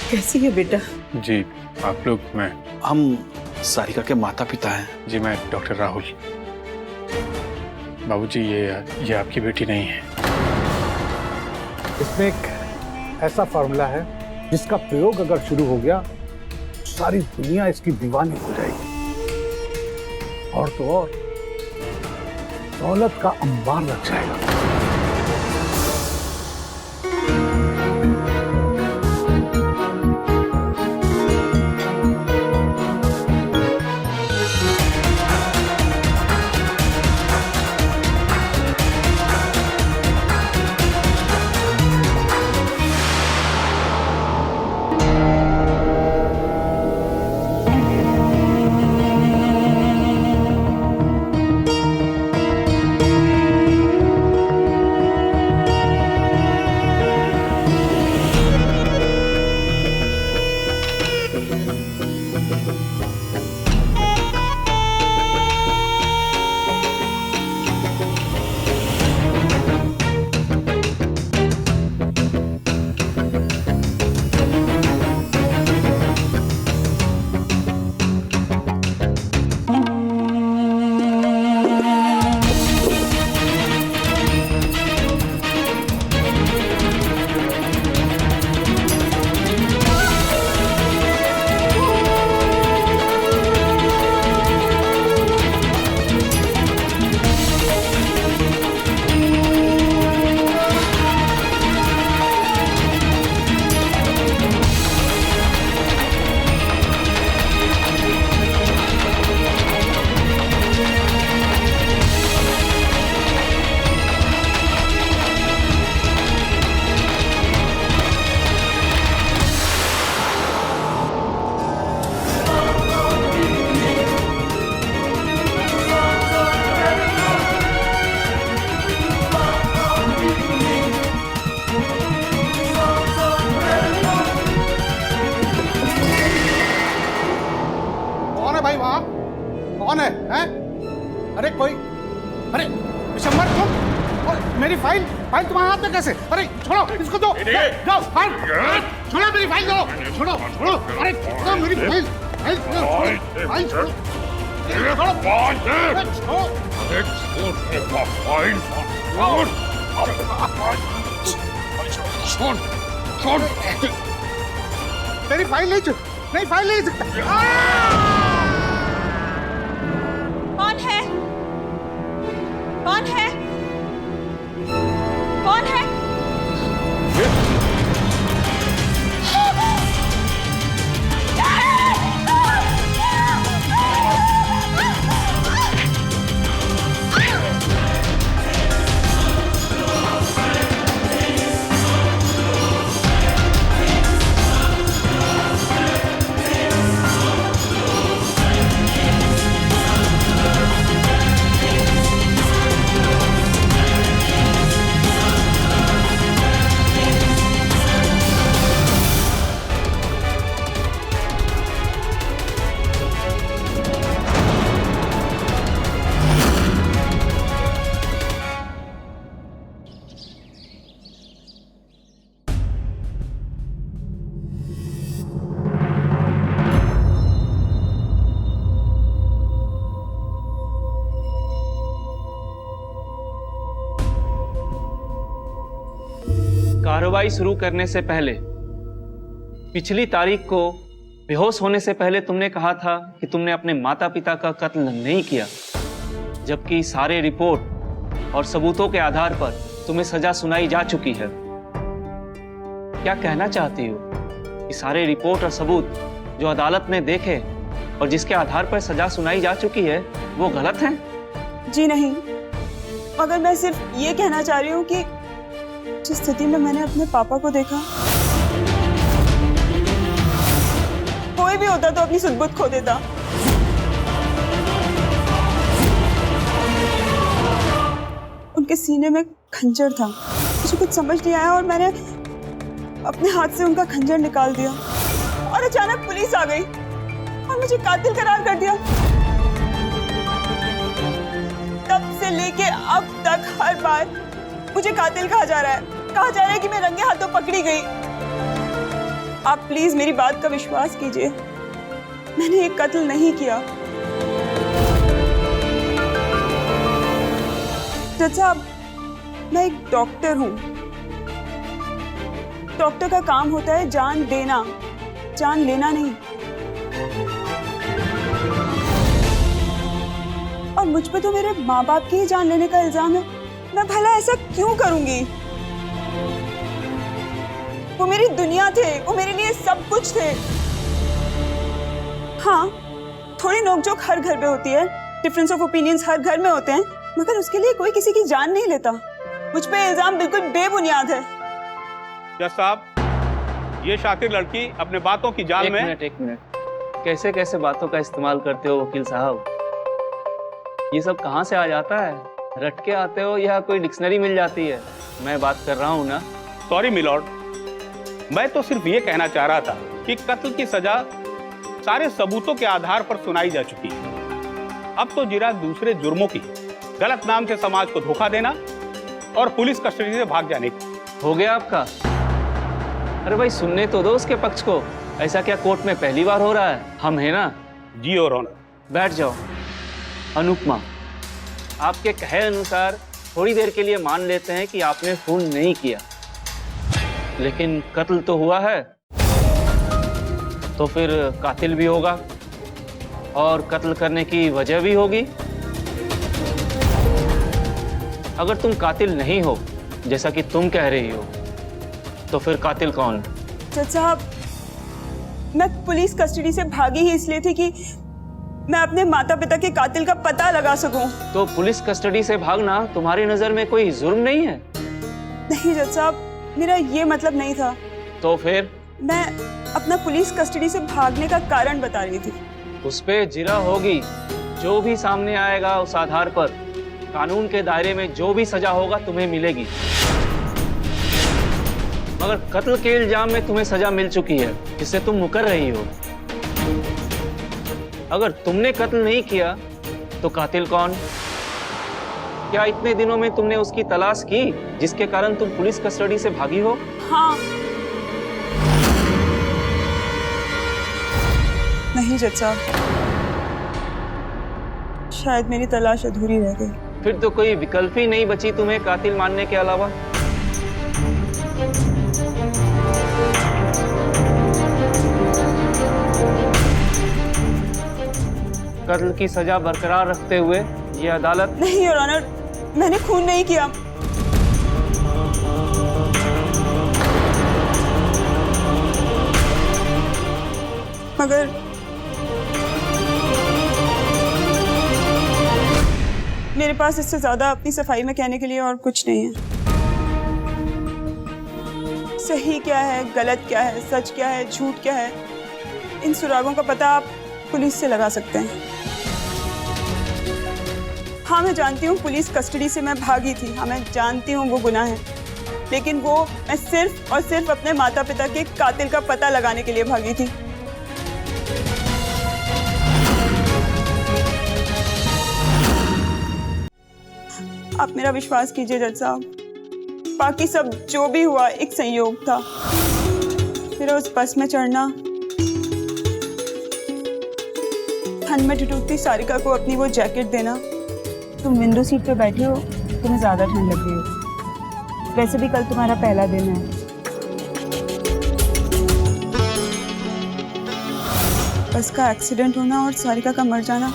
कैसी है बेटा? जी आप लोग, मैं हम सारिका के माता पिता हैं। जी मैं डॉक्टर राहुल। बाबूजी ये आपकी बेटी नहीं है। इसमें एक ऐसा फार्मूला है जिसका प्रयोग अगर शुरू हो गया सारी दुनिया इसकी दीवानी हो जाएगी, और तो और दौलत का अंबार लग जाएगा। भाई वहां कौन है, हैं? अरे कोई, अरे विशंबर तुम, और मेरी फाइल फाइल तुम्हारे हाथ में कैसे? अरे छोड़ो इसको, दो दो फाइल, छोड़ो मेरी फाइल, दो छोड़ो छोड़ो, अरे छोड़ो मेरी फाइल, फाइल छोड़ो, फाइल छोड़ो, मेरी फाइल नहीं, नहीं फाइल नहीं सकता। कौन है? कौन है? कौन है? कार्रवाई शुरू करने से पहले पिछली तारीख को बेहोश होने से पहले तुमने कहा था कि तुमने अपने माता पिता का कत्ल नहीं किया, जबकि सारे रिपोर्ट और सबूतों के आधार पर तुम्हें सजा सुनाई जा चुकी है। क्या कहना चाहती हो कि सारे रिपोर्ट और सबूत जो अदालत ने देखे और जिसके आधार पर सजा सुनाई जा चुकी है वो गलत हैं? जी नहीं, मगर मैं सिर्फ ये कहना चाह रही हूँ कि जिस स्थिति में मैंने अपने पापा को देखा, कोई भी होता तो अपनी सुध-बुध खो देता। उनके सीने में खंजर था, मुझे कुछ समझ नहीं आया और मैंने अपने हाथ से उनका खंजर निकाल दिया और अचानक पुलिस आ गई और मुझे कातिल करार कर दिया। तब से लेके अब तक हर बार मुझे कातिल कहा जा रहा है कि मैं रंगे हाथों पकड़ी गई। आप प्लीज मेरी बात का विश्वास कीजिए, मैंने एक कत्ल नहीं किया। जज साहब, मैं एक डॉक्टर हूं। डॉक्टर का काम होता है जान देना, जान लेना नहीं। और मुझ पे तो मेरे माँ बाप की ही जान लेने का इल्जाम है। मैं भला ऐसा क्यों करूंगी? वो मेरी दुनिया थे, वो मेरे लिए सब कुछ थे। हाँ, थोड़ी नोकझोंक हर घर पे होती है, डिफरेंस ऑफ ओपिनियंस हर घर में होते हैं, मगर उसके लिए कोई किसी की जान नहीं लेता। मुझ पे इल्जाम बिल्कुल बेबुनियाद है। जज साहब, ये शातिर लड़की अपने बातों की जाल में। एक मिनट, कैसे कैसे बातों का इस्तेमाल करते हो वकील साहब? ये सब कहाँ से आ जाता है? रट के आते हो या कोई डिक्शनरी मिल जाती है? मैं बात कर रहा हूँ ना। सॉरी मिलॉर्ड, मैं तो सिर्फ ये कहना चाह रहा था कि कत्ल की सजा सारे सबूतों के आधार पर सुनाई जा चुकी है। अब तो जिरा दूसरे जुर्मों की, गलत नाम से समाज को धोखा देना और पुलिस कस्टडी से भाग जाने की। हो गया आपका? अरे भाई सुनने तो दो उसके पक्ष को। ऐसा क्या कोर्ट में पहली बार हो रहा है? हम है ना। जी और ऑनर। बैठ जाओ। अनुपमा, आपके कहे अनुसार थोड़ी देर के लिए मान लेते हैं कि आपने खून नहीं किया, लेकिन कत्ल तो हुआ है, तो फिर कातिल भी होगा और कत्ल करने की वजह भी होगी। अगर तुम कातिल नहीं हो, जैसा कि तुम कह रही हो, तो फिर कातिल कौन? जज साहब, मैं पुलिस कस्टडी से भागी ही इसलिए थी कि मैं अपने माता पिता के कातिल का पता लगा सकूं। तो पुलिस कस्टडी से भागना तुम्हारी नजर में कोई जुर्म नहीं है? नहीं जज साहब, मेरा ये मतलब नहीं था। तो फिर? मैं अपना पुलिस कस्टडी से भागने का कारण बता रही थी। उस पे जिरा होगी। जो भी सामने आएगा उस आधार पर कानून के दायरे में जो भी सजा होगा तुम्हें मिलेगी। मगर कत्ल के इल्जाम में तुम्हें सजा मिल चुकी है, जिससे तुम मुकर रही हो। अगर तुमने कत्ल नहीं किया तो कातिल कौन? क्या इतने दिनों में तुमने उसकी तलाश की जिसके कारण तुम पुलिस कस्टडी से भागी हो? हाँ। नहीं जज साहब, शायद मेरी तलाश अधूरी रह गई। फिर तो कोई विकल्प ही नहीं बची तुम्हें कातिल मानने के अलावा। कत्ल की सजा बरकरार रखते हुए ये अदालत। नहीं योर ऑनर, मैंने खून नहीं किया। मगर मेरे पास इससे ज्यादा अपनी सफाई में कहने के लिए और कुछ नहीं है। सही क्या है, गलत क्या है, सच क्या है, झूठ क्या है, इन सुरागों का पता आप पुलिस से लगा सकते हैं। हाँ, मैं जानती हूँ पुलिस कस्टडी से मैं भागी थी। हाँ, मैं जानती हूँ वो गुनाह है, लेकिन वो मैं सिर्फ और सिर्फ अपने माता पिता के कातिल का पता लगाने के लिए भागी थी। आप मेरा विश्वास कीजिए जज साहब, बाकी सब जो भी हुआ एक संयोग था। मेरा उस बस में चढ़ना, ठंड में ठिठुरती सारिका को अपनी वो जैकेट देना। तुम विंडो सीट पे बैठी हो, तुम्हें ज्यादा ठंड लग रही हो। वैसे भी कल तुम्हारा पहला दिन है। बस का एक्सीडेंट होना और सारिका का मर जाना,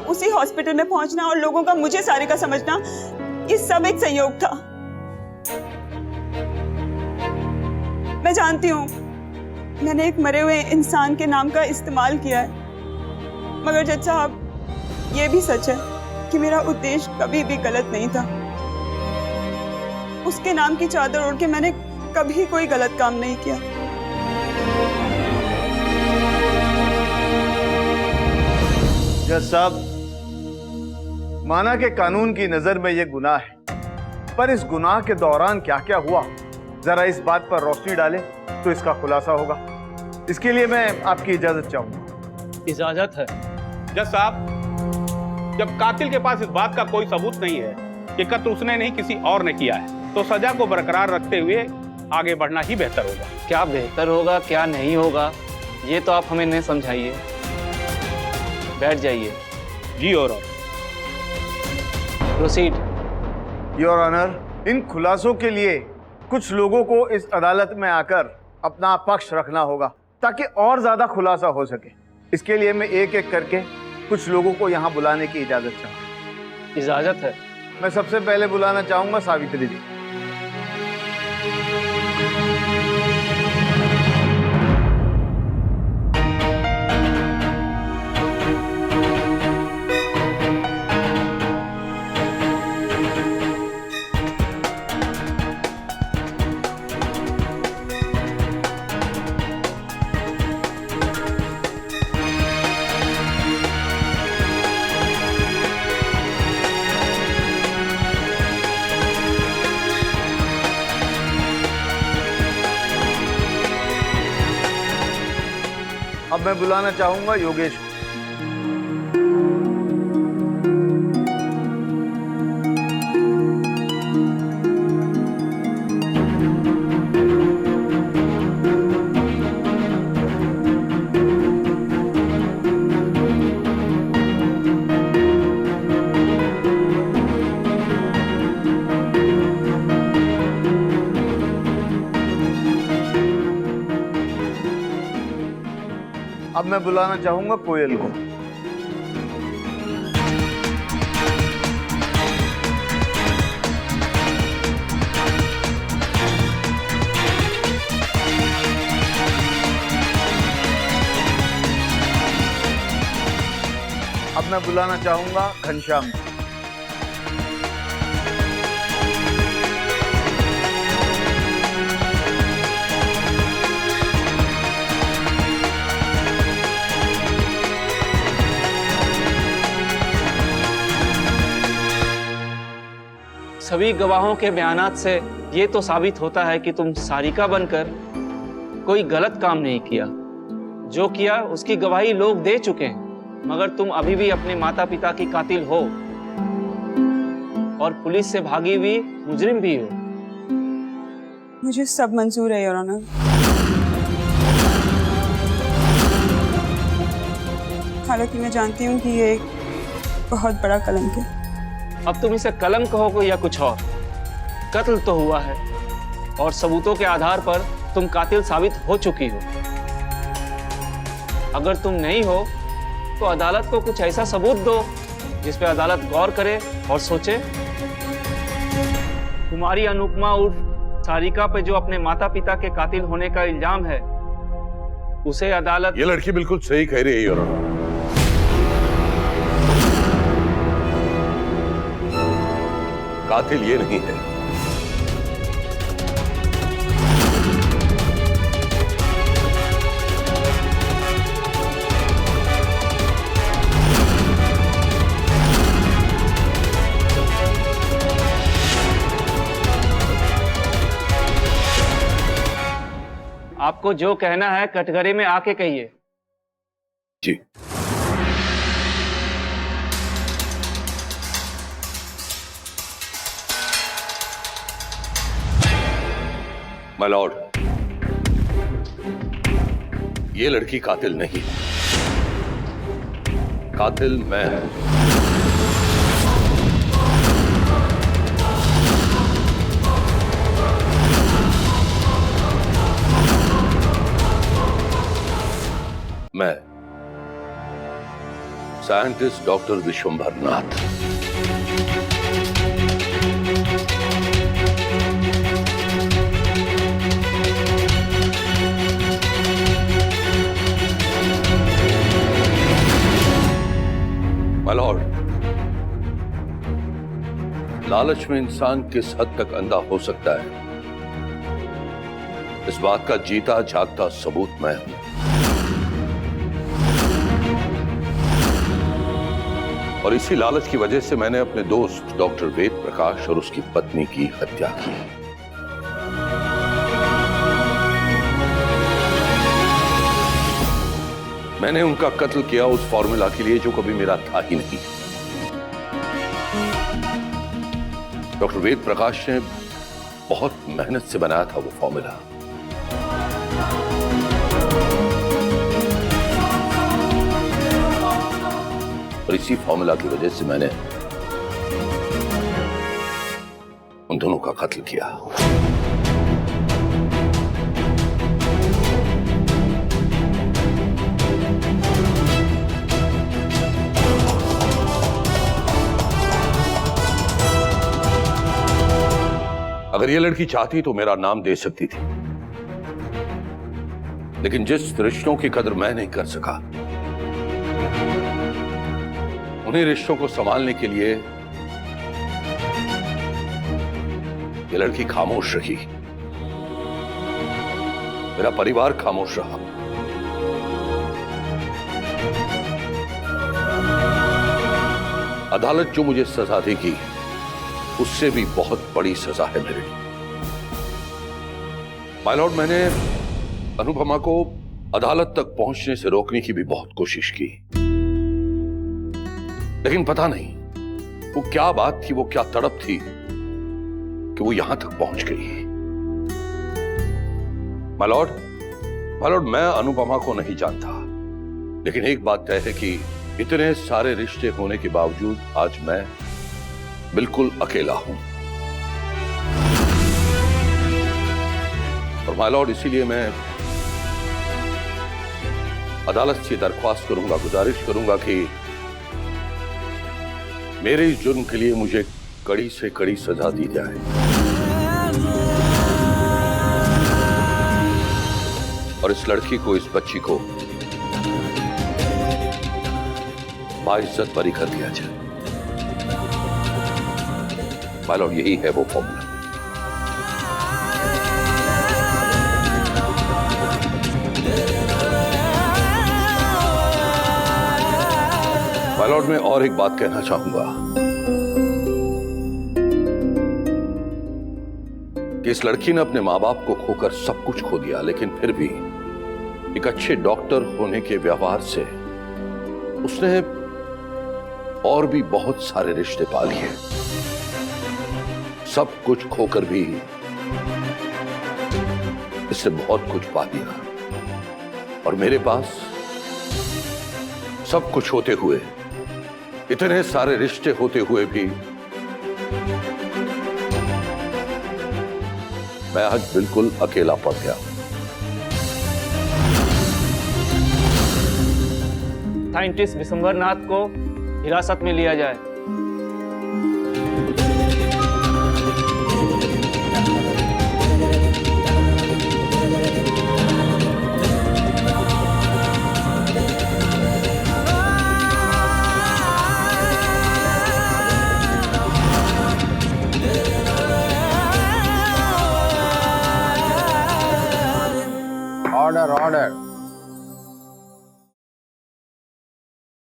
उसी हॉस्पिटल में पहुंचना और लोगों का मुझे सारिका समझना, ये सब एक संयोग था। मैं जानती हूँ मैंने एक मरे हुए इंसान के नाम का इस्तेमाल किया है, मगर जज साहब ये भी सच है कि मेरा उद्देश्य कभी भी गलत नहीं था। उसके नाम की चादर ओढ़ के मैंने कभी कोई गलत काम नहीं किया। जज साहब, माना कि कानून की नजर में यह गुनाह है, पर इस गुनाह के दौरान क्या क्या हुआ, जरा इस बात पर रोशनी डालें तो इसका खुलासा होगा। इसके लिए मैं आपकी इजाजत चाहूंगा। इजाजत है। जज साहब, जब कातिल के पास इस बात का कोई सबूत नहीं है कि कत्ल उसने नहीं किसी और ने किया है, तो सजा को बरकरार रखते हुए आगे बढ़ना ही बेहतर होगा। क्या बेहतर होगा क्या नहीं होगा ये तो आप हमें नहीं समझाइए। बैठ जाइए। जी और प्रोसीड। योर ऑनर, इन खुलासों के लिए कुछ लोगों को इस अदालत में आकर अपना पक्ष रखना होगा ताकि और ज्यादा खुलासा हो सके। इसके लिए मैं एक एक करके कुछ लोगों को यहाँ बुलाने की इजाजत चाहूँगा। इजाजत है। मैं सबसे पहले बुलाना चाहूंगा सावित्री जी। अब मैं बुलाना चाहूंगा योगेश को। अब मैं बुलाना चाहूंगा कोयल को। अब मैं बुलाना चाहूंगा घनश्याम को। सभी गवाहों के बयानात से ये तो साबित होता है कि तुम सारिका बनकर कोई गलत काम नहीं किया। जो किया उसकी गवाही लोग दे चुके हैं, मगर तुम अभी भी अपने माता पिता की कातिल हो और पुलिस से भागी हुई मुजरिम भी हो। मुझे सब मंजूर है योर ऑनर। हालांकि मैं जानती हूँ कि ये एक बहुत बड़ा कलंक है। अब तुम इसे कलंक कहोगे या कुछ और, कत्ल तो हुआ है और सबूतों के आधार पर तुम कातिल साबित हो चुकी हो। अगर तुम नहीं हो तो अदालत को कुछ ऐसा सबूत दो जिस पे अदालत गौर करे और सोचे। तुम्हारी अनुपमा उर्फ सारिका पे जो अपने माता पिता के कातिल होने का इल्जाम है, उसे अदालत। ये लड़की बिल्कुल सही कह रही है योर ऑनर। कातिल ये नहीं है। आपको जो कहना है कटघरे में आके कहिए। जी। माय लॉर्ड, ये लड़की कातिल नहीं, कातिल मैं हूं। मैं scientist doctor Vishwambhar Nath. My Lord, लालच में इंसान किस हद तक अंधा हो सकता है, इस बात का जीता जागता सबूत मैं हूं। और इसी लालच की वजह से मैंने अपने दोस्त डॉक्टर वेद प्रकाश और उसकी पत्नी की हत्या की। मैंने उनका कत्ल किया उस फॉर्मूला के लिए जो कभी मेरा था ही नहीं। डॉक्टर वेद प्रकाश ने बहुत मेहनत से बनाया था वो फॉर्मूला। और इसी फॉर्मूला की वजह से मैंने उन दोनों का कत्ल किया। अगर ये लड़की चाहती तो मेरा नाम दे सकती थी, लेकिन जिस रिश्तों की कदर मैं नहीं कर सका, उन्हीं रिश्तों को संभालने के लिए ये लड़की खामोश रही। मेरा परिवार खामोश रहा। अदालत जो मुझे सजा देगी उससे भी बहुत बड़ी सजा है मेरे लिए। माय लॉर्ड, मैंने अनुपमा को अदालत तक पहुंचने से रोकने की भी बहुत कोशिश की, लेकिन पता नहीं वो क्या बात थी, वो क्या तड़प थी कि वो यहां तक पहुंच गई। माय लॉर्ड, मैं अनुपमा को नहीं जानता, लेकिन एक बात तय है कि इतने सारे रिश्ते होने के बावजूद आज मैं बिल्कुल अकेला हूं। और माय लॉर्ड, इसीलिए मैं अदालत से दरख्वास्त करूंगा, गुजारिश करूंगा कि मेरे इस जुर्म के लिए मुझे कड़ी से कड़ी सजा दी जाए। और इस लड़की को, इस बच्ची को बाइज्जत बरी कर दिया जाए। माय लॉर्ड, यही है वो फॉर्मूला। माय लॉर्ड, मैं और एक बात कहना चाहूंगा कि इस लड़की ने अपने मां बाप को खोकर सब कुछ खो दिया, लेकिन फिर भी एक अच्छे डॉक्टर होने के व्यवहार से उसने और भी बहुत सारे रिश्ते पा लिए। सब कुछ खोकर भी इससे बहुत कुछ पा लिया। और मेरे पास सब कुछ होते हुए, इतने सारे रिश्ते होते हुए भी मैं आज बिल्कुल अकेला पड़ गया। साइंटिस्ट विशंबरनाथ को हिरासत में लिया जाए। Order order.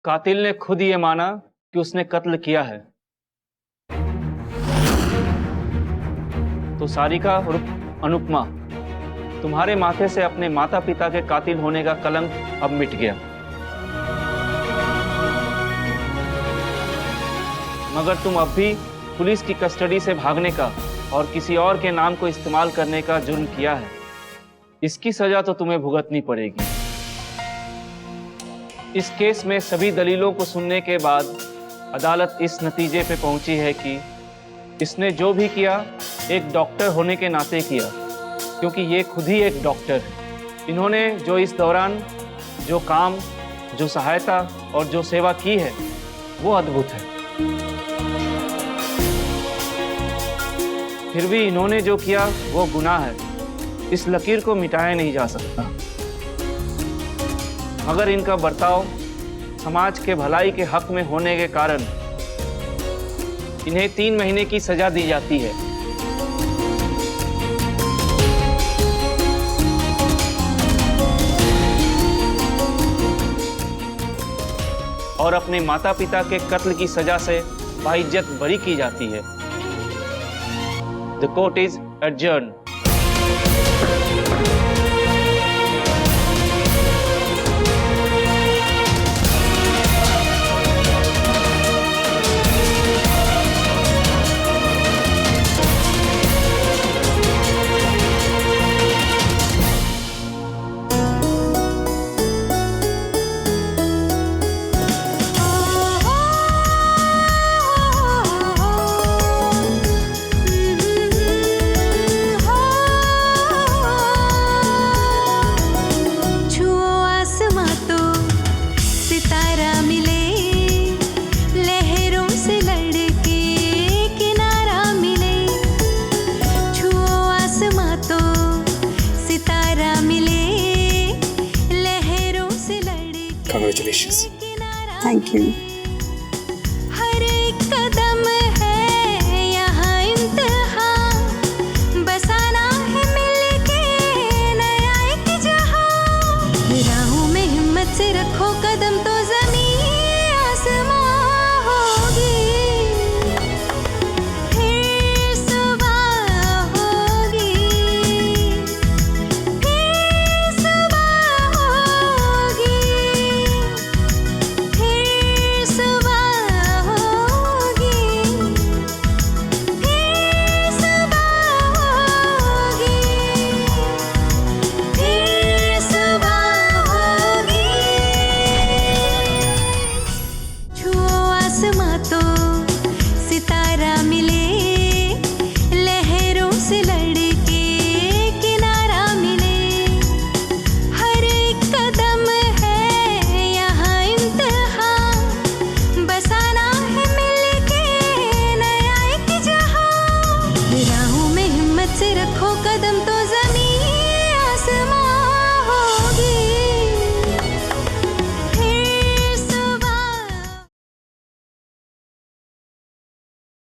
कातिल ने खुद ये माना कि उसने कत्ल किया है, तो सारिका और अनुपमा, तुम्हारे माथे से अपने माता पिता के कातिल होने का कलंक अब मिट गया। मगर तुम अब भी पुलिस की कस्टडी से भागने का और किसी और के नाम को इस्तेमाल करने का जुर्म किया है। इसकी सजा तो तुम्हें भुगतनी पड़ेगी। इस केस में सभी दलीलों को सुनने के बाद अदालत इस नतीजे पे पहुंची है कि इसने जो भी किया एक डॉक्टर होने के नाते किया, क्योंकि ये खुद ही एक डॉक्टर है। इन्होंने जो इस दौरान जो काम, जो सहायता और जो सेवा की है वो अद्भुत है। फिर भी इन्होंने जो किया वो गुनाह है, इस लकीर को मिटाया नहीं जा सकता। मगर इनका बर्ताव समाज के भलाई के हक में होने के कारण इन्हें 3 महीने की सजा दी जाती है। और अपने माता पिता के कत्ल की सजा से बाइज्जत बरी की जाती है। The court is adjourn. Thank you.